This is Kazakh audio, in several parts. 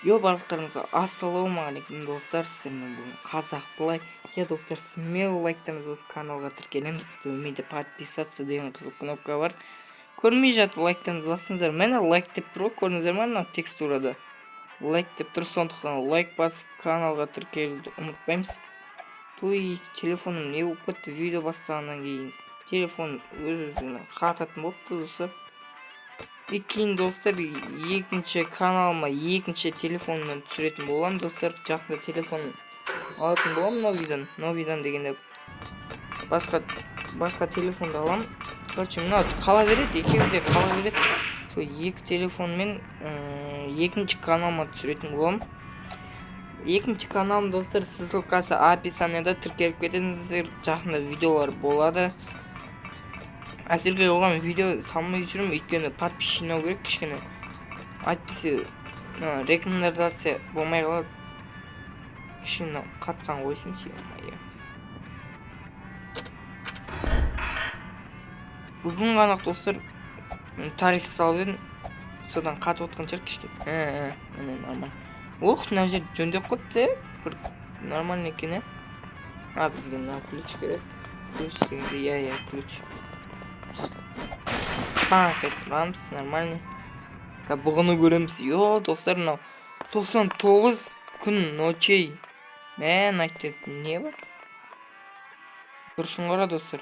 барлықтарыңызға ассалаумағалейкум достар, сіздермен бүгін қазақ былай. Достар, смело лайктарыңыз осы каналға тіркелеміз. Төменде подписаться деген қызыл кнопка бар. Көрмей жатып лайктарыңызды басыңыздар. Мені лайк деп тұр ғой, көрдіңіздер ме мына текстурада? Лайк деп тұр, сондықтан лайк басып каналға тіркелуді ұмытпаймыз. Телефоным не болып кетті видео бастағаннан кейін. Телефон өз-өзіне қататын болыпты достар. Кейін достар, екінші каналыма екінші телефонмен түсіретін болам достар. Жақында телефон алатын болам новидан дегенде басқа телефонды алам. Короче, мына қала береді, екеуі де қала береді. Сол екі телефонмен екінші каналыма түсіретін болам. Екінші каналым достар, ссылкасы описанияда, тіркеліп кетіңіздер. Жақында видеолар болады. Әзірге оған видео салмай жүрмін, өйткені подписчик жинау керек кішкене. Әйтпесе рекомендация болмай қалады. Кішкене қатқан қойсын ше. Бүгін ғана достар тариф салып едім. Содан қатып отқан шығар кішкене. Міне нормально. Мына жер жөндеп қойыпты. Бір нормально екен. Бізге мына ключ керек. Ключ дегенде, ключ. Қайтырамыз, нормальный. Бұғыны көреміз. Достар, 99 күн ночей. Мен айтты, не бар? Тұрсын қара, достар.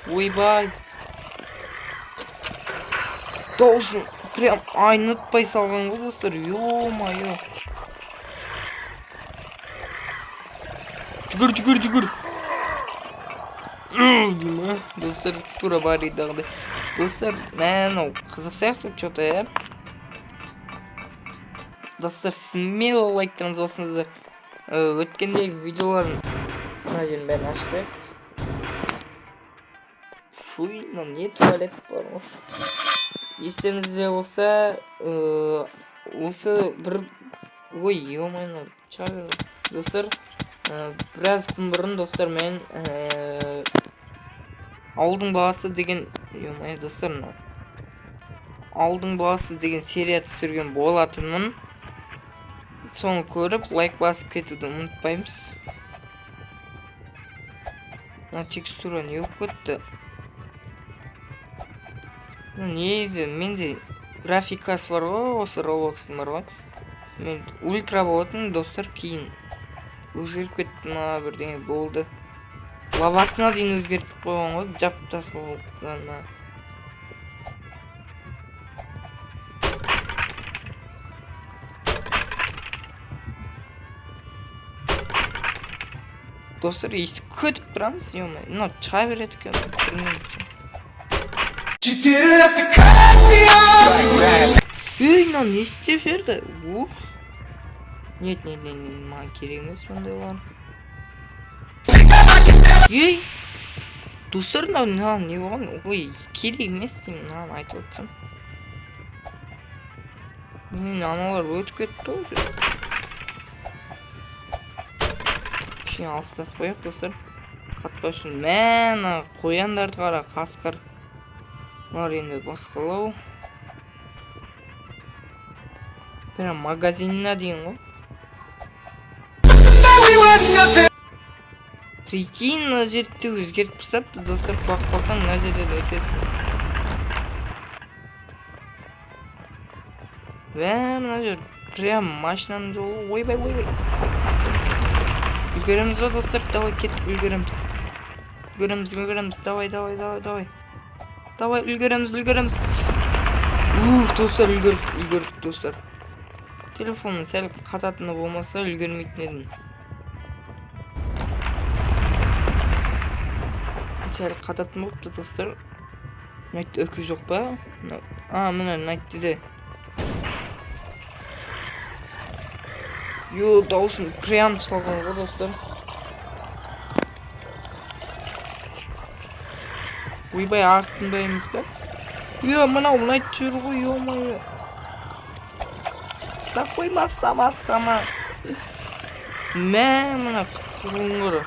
Ойбай. Даусын прям айнытпай салған ғой, достар. Ё-майо. Жүгір. Достар, тура баридағыдай. Достар, мен қызық сияқты что-то, Достар, смело лайктарыңыз болсыңыздар. Өткендегі видеоларын мына жерін бәрін ашты. Фуй, не туалет бар ғой. Естеріңізде болса, осы бір... Ой, ё-майо, чағыр. Достар, біраз күн бұрын достар, мен ауылдың баласы деген, достар, ауылдың баласы деген серия түсірген болатынмын. Соны көріп лайк басып кетуді ұмытпаймыз. Мына текстура не болып кетті? Не еді? Менде графикасы бар ғой, осы Roblox'ың бар ғой. Мен ультра болатын достар, кейін өзгеріп кетті, ма бірдеңе болды. Лавасына дейін өзгертіп қойған ғой, жап-жасыл болғанына. Достар, естіп көтіп тұрамыз, мына шыға береді екен. Мынау не істеп жүрді? Нет, маған керек емес мұндайлар. Достар, не болған? Ой, керек емес деймін, мынаны айтып отырсам. Мен аналар өтіп кетті ғой. Кішкене алыстап қояқ, достар. Қатпа үшін. Мәні қояндарды қара, қасқыр. Бұлар енді басқалау. Прям магазинына дейін ғой. Прикинь, мына жерді өзгертіп тұрсапты, достар, құлақ қалсаң, мына жерден өтесің. Мына жер прям машинаның жолы. Ойбай. Үлгереміз ғой, достар, давай кеттік, үлгереміз. Давай. Давай, үлгереміз. Достар, үлгердік, достар. Телефонның сәл қататыны болмаса үлгермейтін едім. Сәл қататын болыпты, достар. Найтты өкі жоқ па? Мына найтты де. Даусын прям шалған ғой, достар. Ойбай, артын бәйіміз бә? Мынау найтты жүр ғой, ё-майо. Стама. Мына қызылын көрі.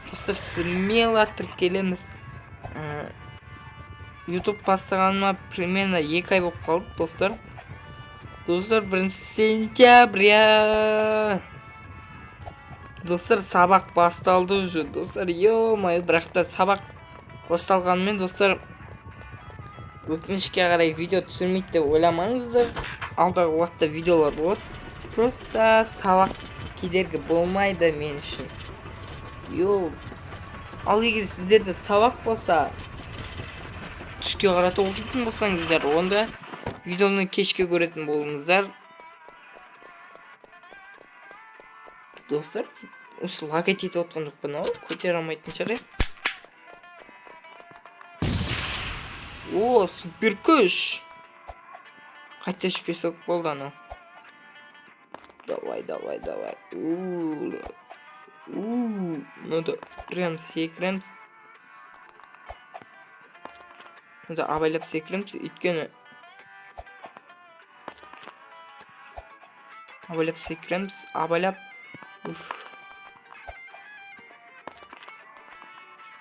Достар, смело тіркелеміз. YouTube бастағаныма примерно 2 ай болып қалды, достар. Достар, 1 сентября. Достар, сабақ басталды уже. Достар, ё-моё, бірақ та сабақ басталғанымен, достар, өкінішке қарай видео түсірмейді деп ойламаңыздар. Алдағы уақытта видеолар болады. Просто сабақ кедергі болмайды мен үшін. Ал егер сіздерде сабақ болса, түске қарата оқитын болсаңыздар, онда видеоны кешке көретін болыңыздар. Достар, осы лагать етіп отқан жоқпын, ау, көтере алмайтын шығар. О, супер күш. Қайта шпесок болды ана. Давай. Надо прям секіреміз. Надо абайлап секіреміз, өйткені абайлап секіреміз, абайлап.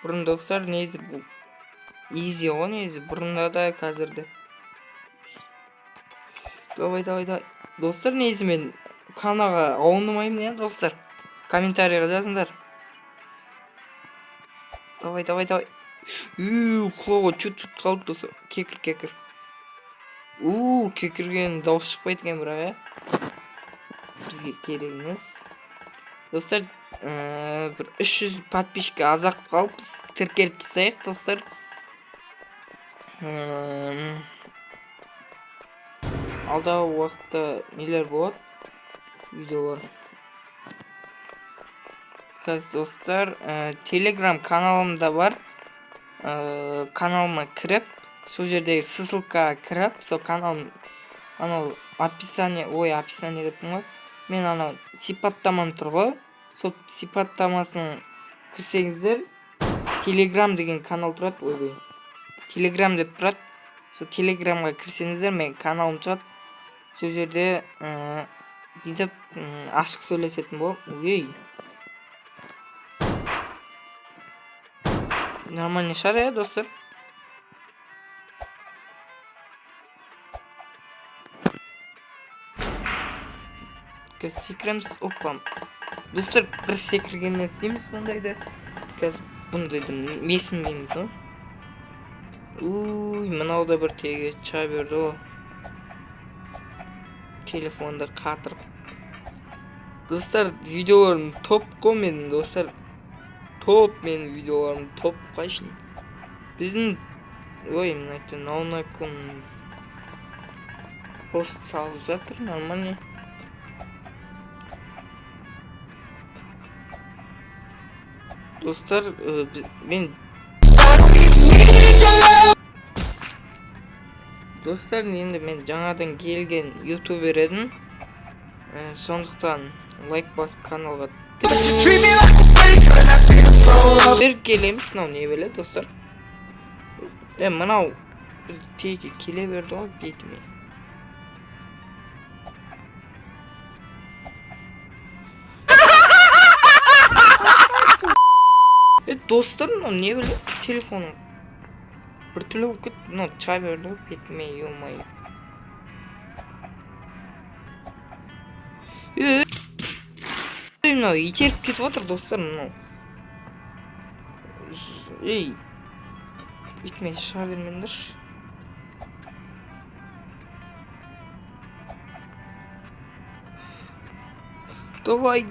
Бұрын, достар, нezi бұл изи ғой, нezi бұрында да, қазірді. Давай. Достар, нezi мен каналға ауынымаймын, достар. Комментарийға жазыңдар. Давай. Құлауға чут қалды, достар. Кекір. Кекірген дауыс шықпайды екен, бірақ, бізге керек емес. Достар, бір 300 подписчикке азақ қалып, біз тіркеліп тастайық, достар. Алдағы уақытта нелер болады? Видеолар. Қазір, достар, Telegram каналымда бар. Каналыма кіріп, сол жердегі ссылкаға кіріп, сол каналым, анау описание деппін ғой. Мен анау сипаттамам тұр ғой. Сол сипаттамасын кірсеңіздер, Telegram деген канал тұрады. Telegram деп тұрады. Сол Telegramға кірсеңіздер, мен каналым тұрады. Сол жерде бүйтіп ашық сөйлесетін болам. Нормальный шығар, достар. Қазір секіреміз, опам. Достар, бір секіргеннен істейміз бұндайды. Қазір бұндайды месінмейміз, о. Мынауда бір теге ча берді, о. Телефонды қатырып. Достар, видеоларым топ қой менің, достар. Менің видеоларым топ қайшын. Біздің, мен айтты, наунаком пост салып жатыр, нормальный. Достар, мен... Достар, енді мен жаңадан келген ютубер едім. Сондықтан лайк басып каналға келеміз, мынау не беле, достар. Мынау бір теге келе берді ғой бетіме. Достар, мынау не беле, телефоным бір түрлі болып кетті, мынау ча берді ғой бетіме, ё-моё. Мынау итеріп кетіп отыр, достар, мынау. Бетіме шыға бермеңдерші. Давай.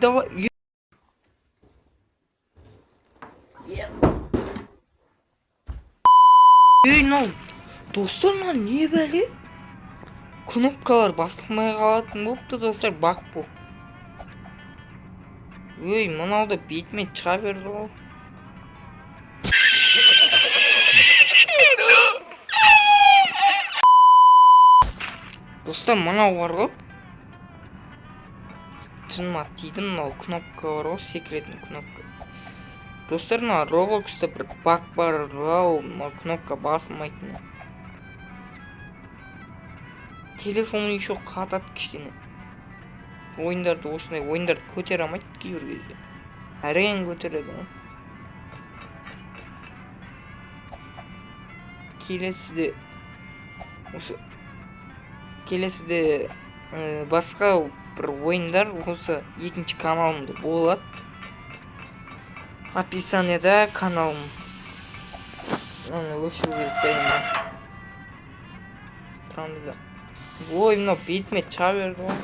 Мынау, достар, мынау не бәле? Кнопкалар басылмай қалатын болыпты, достар, бак бұл. Мынауда бетіме шыға берді ғой. Достар, мынау бар ғой. Жыныма тиді, мынау кнопка бар ғой, секіретін кнопка. Достар, мынау Roblox'та бір бак бар, мынау кнопка басылмайтыны. Телефоны еще қатады кішкене. Ойындарды осындай ойындарды көтере алмайды кейбір кезде. Әрең көтереді ғой. келесіде басқа бір ойындар осы екінші каналымда болады. Описаниеда каналым. Оны өшіру керек па енді. Тұрамыз. Ой, мынау бетіме шыға берді ғой.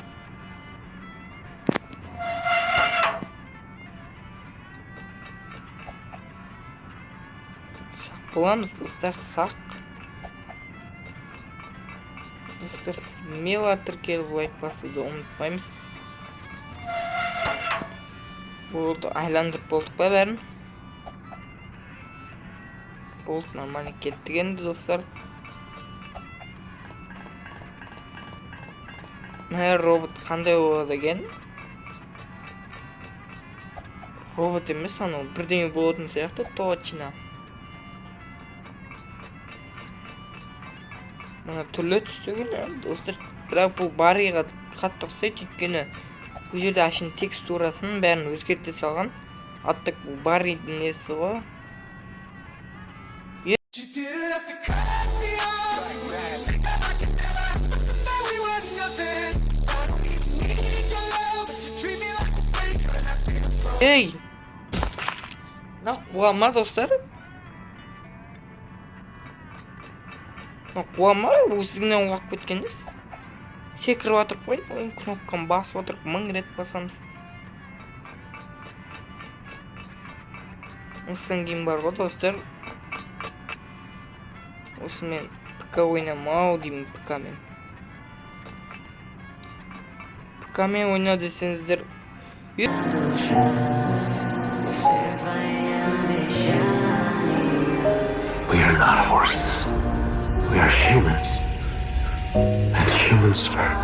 Сақ боламыз, достар, сақ. Достар, смело тіркеліп лайк басуды ұмытпаймыз. Болды, айландырып болдық па бәрін? Болды, нормально кеттік енді, достар. Мына робот қандай болады екен? Робот емес, анау бірдеңе болатын сияқты, точно. Мына түрлі түстеген, достар. Бірақ бұл бариға қатты ұқсайды, өйткені бұл жерде ашын текстурасын бәрін өзгерте салған. Аттық бұл баридің несі ғой. Ей! Мына қуама, достар. Мына қуама өздігінен ұлғақ көткенбіз. Секіріп атырып қой, кнопканы басып отырып 1000 рет басамыз. Осыдан кейін бар ғой, достар. Осымен ПК ойнамау деймін, ПК-мен. ПК-мен ойна десеңіздер. We are not horses. We are humans. And humans are...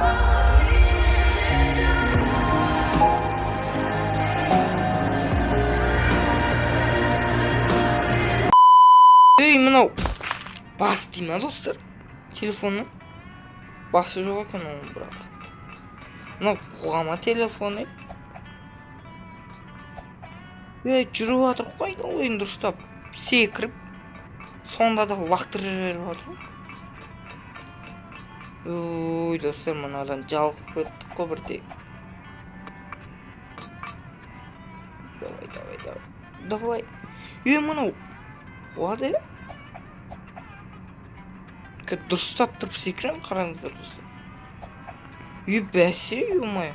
Ей, мынау бас дей ма, достар? Телефонның басы жоқ екен оның, брат. Мынау қоғама телефоны. Ей, жүріп атыр қойды ойын дұрыстап. Секіріп, сонда да лақтырып жіберіп атыр. Ой, достар, мынадан жалқып өттік қой бірдей. Давай. Ей, мынау қуады. Дұрыстап тұрып секірем, қараңыздар, достар. Ей, бәсе, ей-май.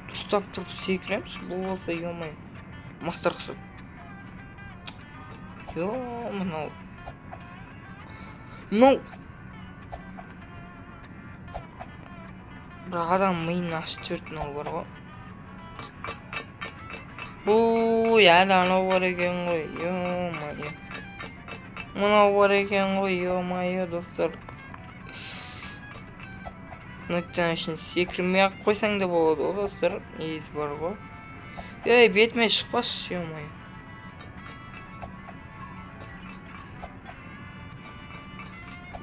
Дұрыстап тұрып секіреміз, бұл болса, ей-май. Мастар құсып. Мынау. Бірақ адам миын ашып жіберді, мынау бар ғой. Ой, әлі анау бар екен ғой, ей-май. Мынау бар екен ғой, ей-май, достар. Нүттен үшін секірмей ақ қойсаң да болады ғой, достар. Ез бар ғой. Ей, бетіме шықпашы, ей-май.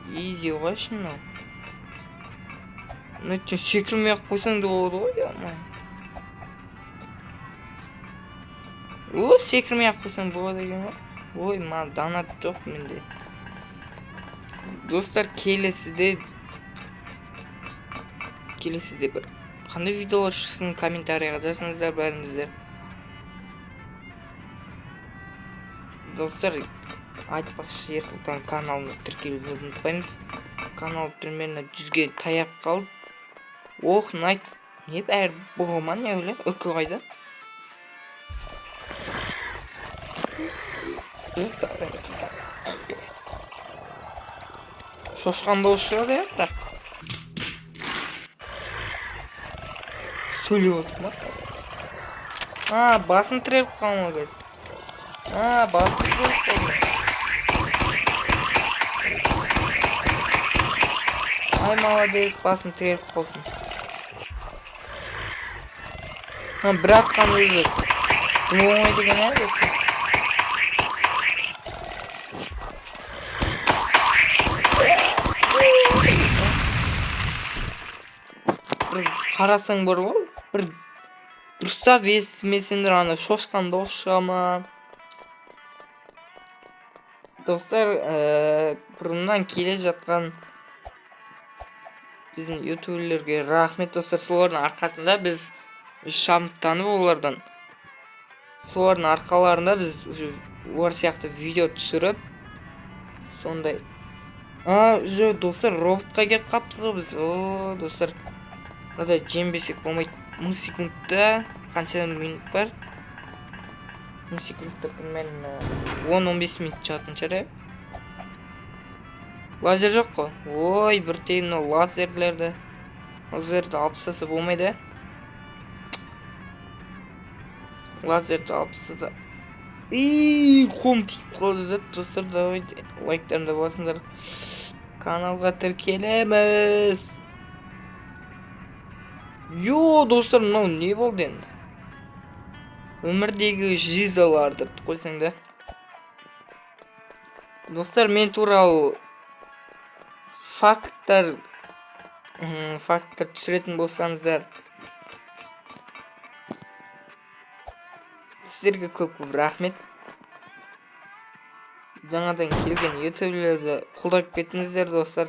Ези ғой шынау. Нүттен секірмей ақ қойсаң да болады ғой, ей-май. О, секірмей ақ қойсаң болады екен ғой. Ой, ма, донат жоқ менде. Достар, келесіде бір қандай видеолар шықсын комментарияға жазыңыздар бәріңіздер. Достар, айтпақшы, Ерсұлтан каналына тіркелуді ұмытпаймыз. Канал примерно 100-ге таяп қалды. Ох, найт. Не бәрі бұғыма не өлі? Өкі қайда? Шошқан дауыс шығады ya, бірақ. Сөйлеп отыр ма? Басын тіреліп қалма, guys. Басын тіреліп қалма. Ай, молодец, басын тіреліп қалсын. Бір атқан өзі. Бұл оңай деген әр осы. Қарасаң бар ғой, бір дұрыстап естімесеңдер ана шошқан дауыс шыға ма. Dostlar bұрыннан келе жатқан біздің ютуберлерге рахмет достар. Солардың арқасында біз шабыттанып олардан. Солардың арқаларында біз олар сияқты видео түсіріп сондай. Жоқ достар, роботқа келіп қаппыз ғой біз. Достар, мынадай жембесек болмайды. 1000 секундта қаншадан минут бар? 1000 секундта примерно 10-15 минут жататын шығар. Лазер жоқ қой. Ой, бір тегін лазерлерді алып тастаса болмайды. Лазерді алып тастаса. Қом тиіп қалды достар. Давайте лайктарыңды басыңдар. Каналға тіркелеміз. Йо, достар, мынау не болды енді? Өмірдегі жизаларды қойсаңдар. Достар, мен туралы факттар түсіретін болсаңыздар, сіздерге көп рахмет. Жаңадан келген ютуберлерді қолдап кетіңіздер достар.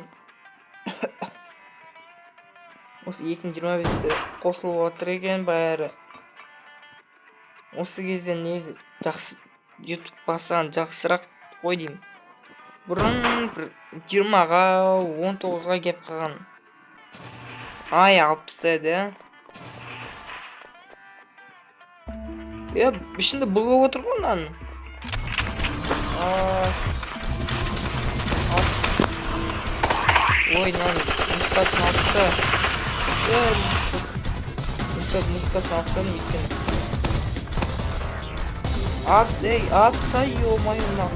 Осы 2025-те қосылып отыр екен бәрі. Осы кезде не жақсы YouTube бастаған жақсырақ қой деймін. Бұрын 20-ға 19-ға кеп қалған. Ай, 60 еді. Ішінде бұлға отыр ғой мынаның. Ой, мынаның нұсқасын алыпса. Нұсқасын алыпсаным екен. Атса, ё-моё, ат.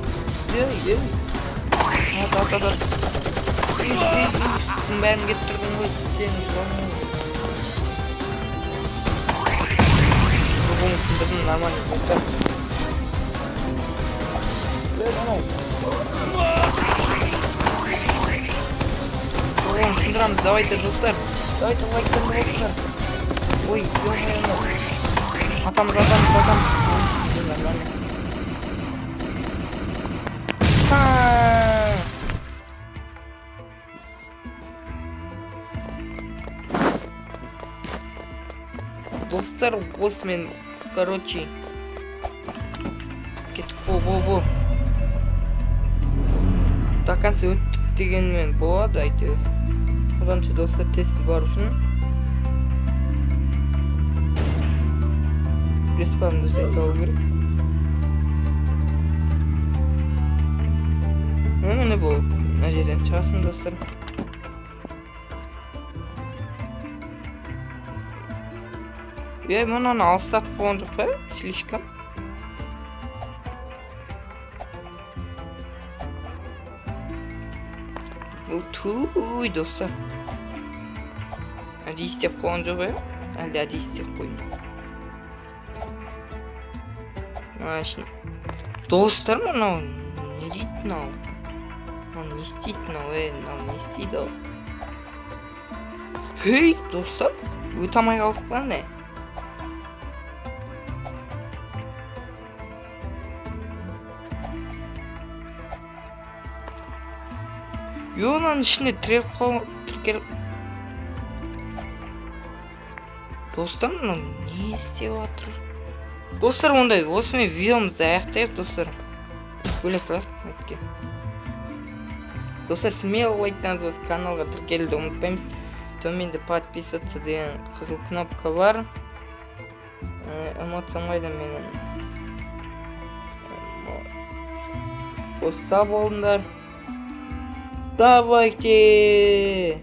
Үстің бәрін кеттірдің ғой сен. Бұғын сындырдың нормально болтар. Бұғын сындырамыз, давайте достар. Давайте лайктарды болсындар. Ой, ё-моё. Атамыз. Достар, осымен, короче, кеттік бол. До конца өттік дегенмен болады, әйтеуір. Оданша достар, тест бар үшін. Респавнды салу керек. Міне бұл мына жерден шығасын достар. Мұнаны алыстатып болған жоқ па? Слишком. Туй достар. Әлде істеп болған жоқ па? Әлде істеп қойын. Достар, мынау не дейді мынау? Не істейді мынау, не істейді? Хей, достар, өте алмай қалдық па не? Yo'ның ішіне тіркеліп. Достар, мынау не істеп жатыр? Достар, ондай, осымен видеомызды аяқтайық, достар. Бөлесілер, өтке. Достар, смело лайктаңыз, каналға тіркелуді ұмытпаймыз. Төменде подписаться деген қызыл кнопка бар. Эмоциям қайда менің. Қоса болыңдар. Давайте!